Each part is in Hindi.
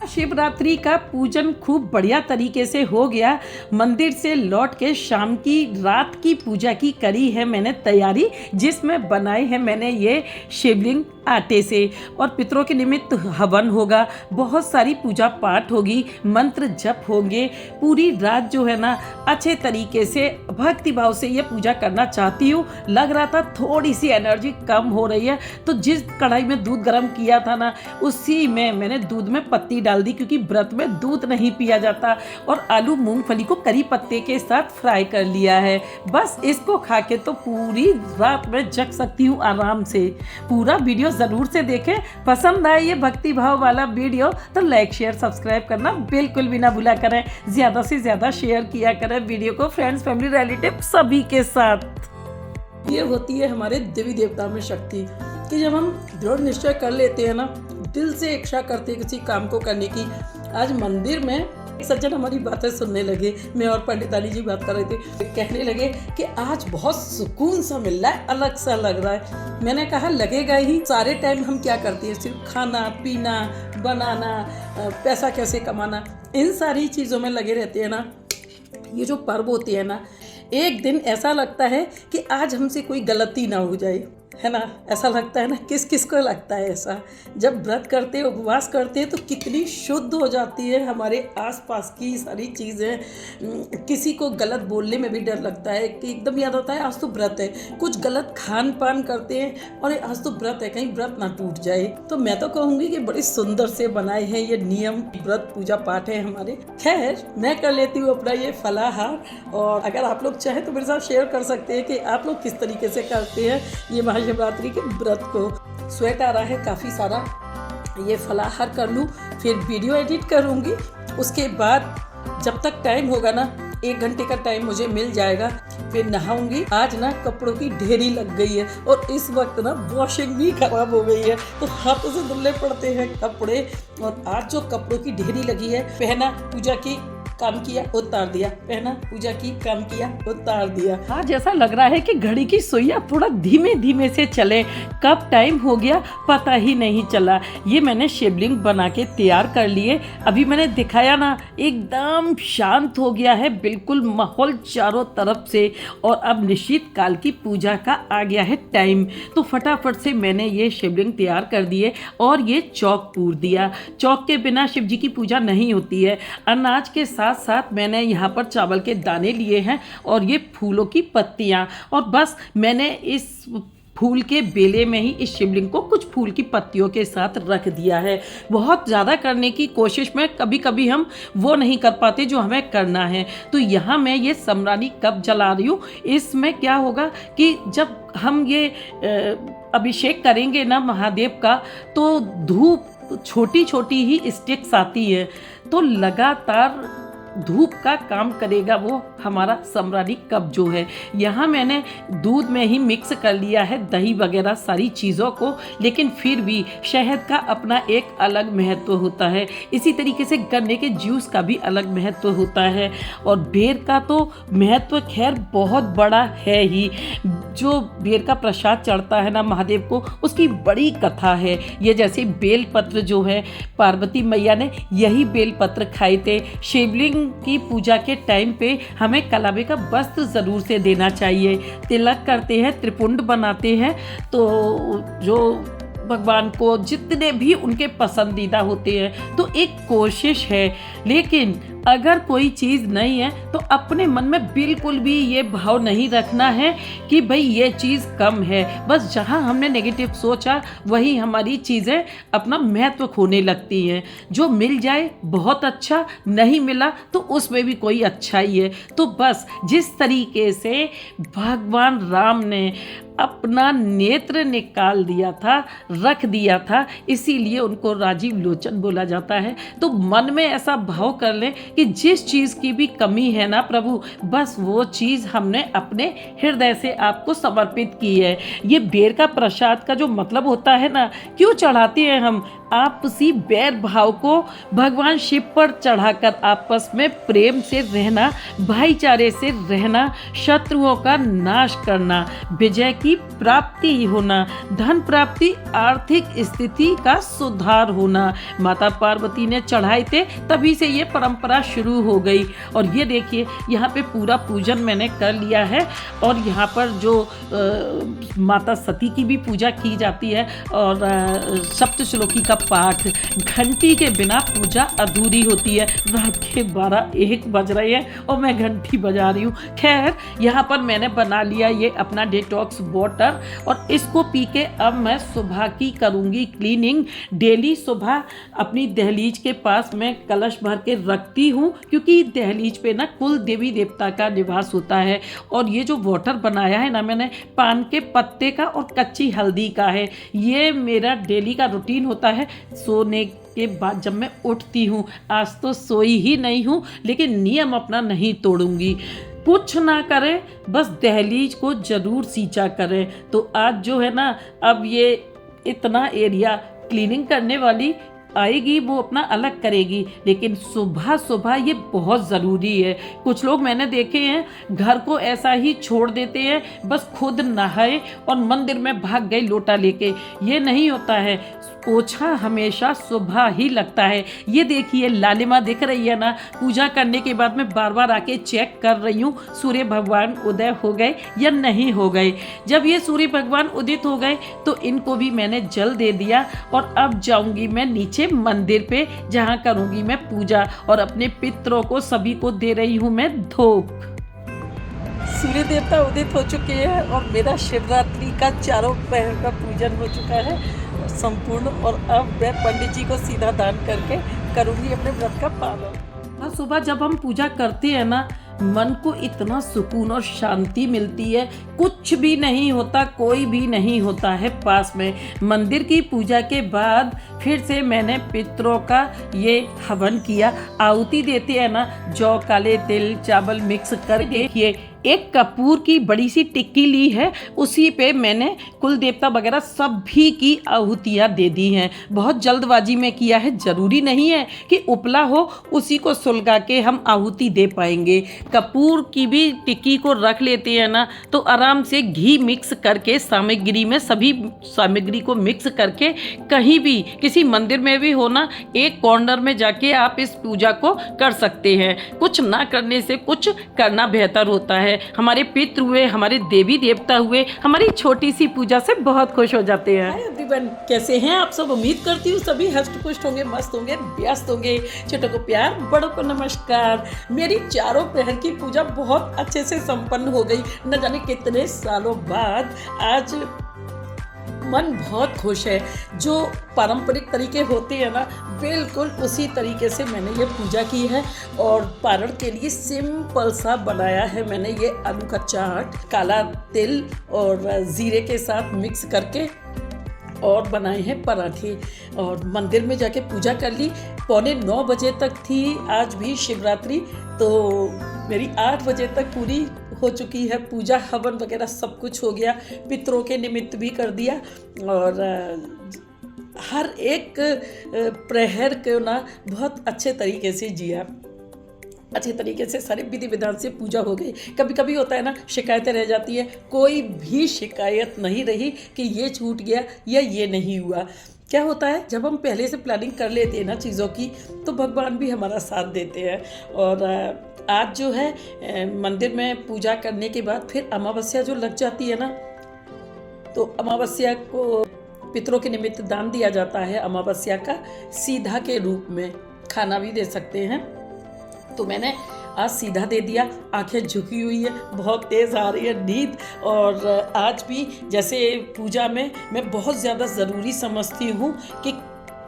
शिवरात्रि का पूजन खूब बढ़िया तरीके से हो गया। मंदिर से लौट के शाम की रात की पूजा की करी है मैंने तैयारी, जिसमें बनाए हैं मैंने ये शिवलिंग आटे से। और पितरों के निमित्त हवन होगा, बहुत सारी पूजा पाठ होगी, मंत्र जप होंगे। पूरी रात जो है ना अच्छे तरीके से भक्ति भाव से ये पूजा करना चाहती हूँ। लग रहा था थोड़ी सी एनर्जी कम हो रही है, तो जिस कढ़ाई में दूध गर्म किया था ना, उसी में मैंने दूध में पत्ती डाल दी, क्योंकि व्रत में दूध नहीं पिया जाता। और आलू मूंगफली को करी पत्ते के साथ फ्राई कर लिया है। बस इसको खा के तो पूरी रात में जग सकती हूँ आराम से। पूरा वीडियो ज़रूर से देखें। पसंद आए ये भक्ति भाव वाला वीडियो तो लाइक शेयर सब्सक्राइब करना बिल्कुल भी ना भूला करें। ज़्यादा से ज़्यादा शेयर किया करें वीडियो को फ्रेंड्स, फैमिली, रिलेटिव सभी के साथ। ये होती है हमारे देवी देवता में शक्ति कि जब हम दृढ़ निश्चय कर लेते हैं ना, दिल से इच्छा करते हैं किसी काम को करने की। आज मंदिर में सज्जन हमारी बातें सुनने लगे, मैं और पंडितानी जी बात कर रहे थे, कहने लगे कि आज बहुत सुकून सा मिल रहा है, अलग सा लग रहा है। मैंने कहा लगेगा ही, सारे टाइम हम क्या करते हैं, सिर्फ खाना पीना, बनाना, पैसा कैसे कमाना, इन सारी चीज़ों में लगे रहते हैं ना। ये जो पर्व होती है ना, एक दिन ऐसा लगता है कि आज हमसे कोई गलती ना हो जाए, है ना। ऐसा लगता है ना, किस किस को लगता है ऐसा। जब व्रत करते हैं, उपवास करते हैं, तो कितनी शुद्ध हो जाती है हमारे आसपास की सारी चीज़ें। किसी को गलत बोलने में भी डर लगता है कि एकदम याद आता है आज तो व्रत है। कुछ गलत खान पान करते हैं और आज तो व्रत है, कहीं व्रत ना टूट जाए। तो मैं तो कहूँगी कि बड़े सुंदर से बनाए हैं ये नियम, व्रत पूजा पाठ है हमारे। खैर, मैं कर लेती हूँ अपना ये फलाहार, और अगर आप लोग चाहें तो मेरे साथ शेयर कर सकते हैं कि आप लोग किस तरीके से करते हैं ये महाशिवरात्रि के व्रत को। स्वेट आ रहा है काफ़ी सारा, ये फलाहार कर लूँ, फिर वीडियो एडिट करूँगी। उसके बाद जब तक टाइम होगा ना, 1 घंटे का टाइम मुझे मिल जाएगा, फिर नहाऊंगी। आज ना कपड़ों की ढेरी लग गई है, और इस वक्त ना वॉशिंग भी खराब हो गई है, तो हाथों से धुलने पड़ते हैं कपड़े। और आज जो कपड़ों की ढेरी लगी है, पहना पूजा की, काम किया, उतार दिया, पहना, पूजा की, काम किया, उतार दिया। आज ऐसा लग रहा है कि घड़ी की सुइयां थोड़ा धीमे धीमे से चले, कब टाइम हो गया पता ही नहीं चला। ये मैंने शिवलिंग बना के तैयार कर लिए। अभी मैंने दिखाया ना, एकदम शांत हो गया है बिल्कुल माहौल चारों तरफ से। और अब निश्चित काल की पूजा का आ गया है टाइम, तो फटाफट से मैंने ये शिवलिंग तैयार कर दिए और ये चौक पूर दिया। चौक के बिना शिव जी की पूजा नहीं होती है। अनाज के साथ साथ मैंने यहाँ पर चावल के दाने लिए हैं और ये फूलों की पत्तियाँ, और बस मैंने इस फूल के बेले में ही इस शिवलिंग को कुछ फूल की पत्तियों के साथ रख दिया है। बहुत ज़्यादा करने की कोशिश में कभी कभी हम वो नहीं कर पाते जो हमें करना है। तो यहाँ मैं ये समरानी कप जला रही हूँ। इसमें क्या होगा कि जब हम ये अभिषेक करेंगे ना महादेव का, तो धूप छोटी छोटी ही स्टिक्स आती है, तो लगातार धूप का काम करेगा वो हमारा समरानी कप जो है। यहाँ मैंने दूध में ही मिक्स कर लिया है दही वगैरह सारी चीज़ों को, लेकिन फिर भी शहद का अपना एक अलग महत्व होता है। इसी तरीके से गन्ने के जूस का भी अलग महत्व होता है, और बेर का तो महत्व खैर बहुत बड़ा है ही। जो बेर का प्रसाद चढ़ता है ना महादेव को, उसकी बड़ी कथा है। ये जैसे बेलपत्र जो है, पार्वती मैया ने यही बेलपत्र खाए थे। शिवलिंग की पूजा के टाइम पे हमें कलावे का वस्त्र ज़रूर से देना चाहिए। तिलक करते हैं, त्रिपुंड बनाते हैं, तो जो भगवान को जितने भी उनके पसंदीदा होते हैं, तो एक कोशिश है। लेकिन अगर कोई चीज़ नहीं है तो अपने मन में बिल्कुल भी ये भाव नहीं रखना है कि भाई ये चीज़ कम है। बस जहाँ हमने नेगेटिव सोचा वही हमारी चीज़ें अपना महत्व खोने लगती हैं। जो मिल जाए बहुत अच्छा, नहीं मिला तो उसमें भी कोई अच्छा ही है। तो बस जिस तरीके से भगवान राम ने अपना नेत्र निकाल दिया था, रख दिया था, इसीलिए उनको राजीव लोचन बोला जाता है। तो मन में ऐसा भाव कर लें कि जिस चीज़ की भी कमी है ना प्रभु, बस वो चीज़ हमने अपने हृदय से आपको समर्पित की है। ये बेर का प्रसाद का जो मतलब होता है ना, क्यों चढ़ाते हैं हम? आपसी बैर भाव को भगवान शिव पर चढ़ाकर आपस में प्रेम से रहना, भाईचारे से रहना, शत्रुओं का नाश करना, विजय की प्राप्ति होना, धन प्राप्ति, आर्थिक स्थिति का सुधार होना। माता पार्वती ने चढ़ाए थे, तभी से ये परंपरा शुरू हो गई। और ये देखिए यहाँ पे पूरा पूजन मैंने कर लिया है। और यहाँ पर जो माता सती की भी पूजा की जाती है और सप्तश्लोकी का पाठ। घंटी के बिना पूजा अधूरी होती है। रात के 12-1 बज रहे हैं और मैं घंटी बजा रही हूँ। खैर, यहाँ पर मैंने बना लिया ये अपना डिटॉक्स वाटर और इसको पी के अब मैं सुबह की करूँगी क्लीनिंग। डेली सुबह अपनी दहलीज के पास मैं कलश भर के रखती हूँ, क्योंकि दहलीज पे ना कुल देवी देवता का निवास होता है। और ये जो वाटर बनाया है ना मैंने, पान के पत्ते का और कच्ची हल्दी का है। ये मेरा डेली का रूटीन होता है सोने के बाद जब मैं उठती हूँ। आज तो सोई ही नहीं हूँ, लेकिन नियम अपना नहीं तोड़ूंगी। कुछ ना करें, बस दहलीज को ज़रूर सींचा करें। तो आज जो है ना, अब ये इतना एरिया क्लीनिंग करने वाली आएगी, वो अपना अलग करेगी, लेकिन सुबह सुबह ये बहुत ज़रूरी है। कुछ लोग मैंने देखे हैं घर को ऐसा ही छोड़ देते हैं, बस खुद नहाए और मंदिर में भाग गए लोटा लेके। ये नहीं होता है। पोछा हमेशा सुबह ही लगता है। ये देखिए लालिमा दिख रही है ना, पूजा करने के बाद मैं बार बार आके चेक कर रही हूँ सूर्य भगवान उदय हो गए या नहीं हो गए। जब ये सूर्य भगवान उदित हो गए तो इनको भी मैंने जल दे दिया और अब जाऊंगी मैं नीचे मंदिर पे, जहाँ करूँगी मैं पूजा और अपने पितरों को सभी को दे रही हूँ मैं धूप। सूर्य देवता उदित हो चुके हैं और मेरा शिवरात्रि का चारों पहर का पूजन हो चुका है संपूर्ण। और अब मैं पंडित जी को सीधा दान करके करूँगी अपने व्रत का पालन। आज सुबह जब हम पूजा करते हैं ना, मन को इतना सुकून और शांति मिलती है। कुछ भी नहीं होता, कोई भी नहीं होता है पास में। मंदिर की पूजा के बाद फिर से मैंने पितरों का ये हवन किया। आहुति देते हैं ना, जौ, काले तिल, चावल मिक्स करके। देखिए, एक कपूर की बड़ी सी टिक्की ली है, उसी पे मैंने कुल देवता वगैरह सभी की आहुतियाँ दे दी हैं। बहुत जल्दबाजी में किया है, ज़रूरी नहीं है कि उपला हो उसी को सुलगा के हम आहुति दे पाएंगे। कपूर की भी टिक्की को रख लेते हैं ना, तो आराम से घी मिक्स करके सामग्री में सभी सामग्री को मिक्स करके कहीं भी किसी मंदिर में भी हो ना, एक कॉर्नर में जाके आप इस पूजा को कर सकते हैं। कुछ ना करने से कुछ करना बेहतर होता है। हमारे पितृ हुए, हमारे देवी देवता हुए, हमारी छोटी सी पूजा से बहुत खुश हो जाते हैं। एवरीवन, कैसे हैं आप सब? उम्मीद करती हूँ सभी हष्ट पुष्ट होंगे, मस्त होंगे, व्यस्त होंगे। छोटों को प्यार, बड़ों को नमस्कार। मेरी चारों पहर की पूजा बहुत अच्छे से संपन्न हो गई। न जाने कितने सालों बाद आज मन बहुत खुश है। जो पारंपरिक तरीके होते हैं ना, बिल्कुल उसी तरीके से मैंने ये पूजा की है। और पारण के लिए सिंपल सा बनाया है मैंने ये आलू का चाट, काला तिल और जीरे के साथ मिक्स करके, और बनाए हैं पराठे। और मंदिर में जाके पूजा कर ली। 8:45 बजे तक थी आज भी शिवरात्रि, तो मेरी 8 बजे तक पूरी हो चुकी है पूजा। हवन वगैरह सब कुछ हो गया, पितरों के निमित्त भी कर दिया। और हर एक प्रहर को ना बहुत अच्छे तरीके से जिया, अच्छे तरीके से सारे विधि विधान से पूजा हो गई। कभी कभी होता है ना, शिकायतें रह जाती है, कोई भी शिकायत नहीं रही कि ये छूट गया या ये नहीं हुआ। क्या होता है, जब हम पहले से प्लानिंग कर लेते हैं ना चीज़ों की, तो भगवान भी हमारा साथ देते हैं। और आज जो है मंदिर में पूजा करने के बाद फिर अमावस्या जो लग जाती है ना, तो अमावस्या को पितरों के निमित्त दान दिया जाता है। अमावस्या का सीधा के रूप में खाना भी दे सकते हैं। तो मैंने आज सीधा दे दिया। आंखें झुकी हुई है, बहुत तेज़ आ रही है नींद। और आज भी जैसे पूजा में मैं बहुत ज़्यादा ज़रूरी समझती हूँ कि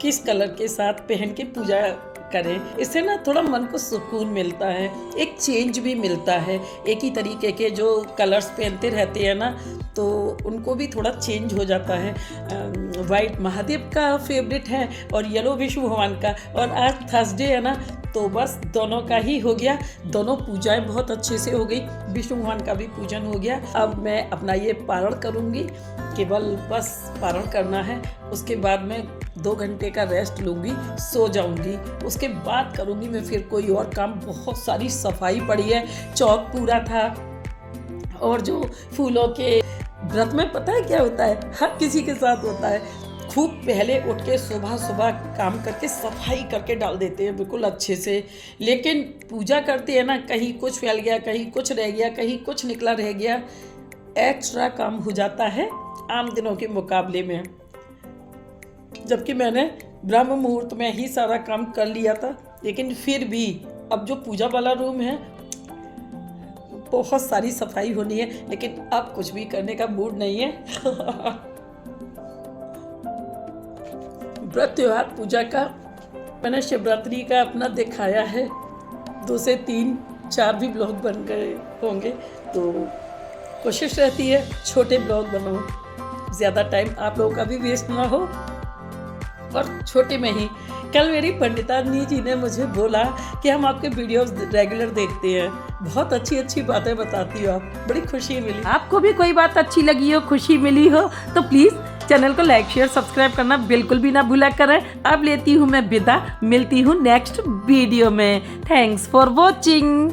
किस कलर के साथ पहन के पूजा करें। इससे ना थोड़ा मन को सुकून मिलता है, एक चेंज भी मिलता है। एक ही तरीके के जो कलर्स पहनते रहते हैं ना, तो उनको भी थोड़ा चेंज हो जाता है। वाइट महादेव का फेवरेट है और येलो विष्णु भगवान का, और आज थर्सडे है ना, तो बस दोनों का ही हो गया। दोनों पूजाएं बहुत अच्छे से हो गई, विष्णु भगवान का भी पूजन हो गया। अब मैं अपना ये पारण करूँगी, केवल बस पारण करना है। उसके बाद मैं 2 घंटे का रेस्ट लूँगी, सो जाऊँगी। उसके बाद करूँगी मैं फिर कोई और काम। बहुत सारी सफाई पड़ी है, चौक पूरा था। और जो फूलों के व्रत में पता है क्या होता है, हर किसी के साथ होता है, खूब पहले उठ के सुबह सुबह काम करके सफाई करके डाल देते हैं बिल्कुल अच्छे से। लेकिन पूजा करते हैं ना, कहीं कुछ फैल गया, कहीं कुछ रह गया, कहीं कुछ निकला रह गया, एक्स्ट्रा काम हो जाता है आम दिनों के मुकाबले में। जबकि मैंने ब्रह्म मुहूर्त में ही सारा काम कर लिया था, लेकिन फिर भी अब जो पूजा वाला रूम है, बहुत सारी सफाई होनी है, लेकिन अब कुछ भी करने का मूड नहीं है। व्रत त्योहार पूजा का मैंने शिवरात्रि का अपना दिखाया है, 2 से 3 4 भी ब्लॉग बन गए होंगे। तो कोशिश रहती है छोटे ब्लॉग बनाऊं, ज़्यादा टाइम आप लोगों का भी वेस्ट ना हो, और छोटे में ही। कल मेरी पंडितानी जी ने मुझे बोला कि हम आपके वीडियोस रेगुलर देखते हैं, बहुत अच्छी अच्छी बातें बताती हो आप, बड़ी खुशी मिली। आपको भी कोई बात अच्छी लगी हो, खुशी मिली हो, तो प्लीज़ चैनल को लाइक शेयर सब्सक्राइब करना बिल्कुल भी ना भूला करें। अब लेती हूँ मैं विदा, मिलती हूँ नेक्स्ट वीडियो में। Thanks for watching.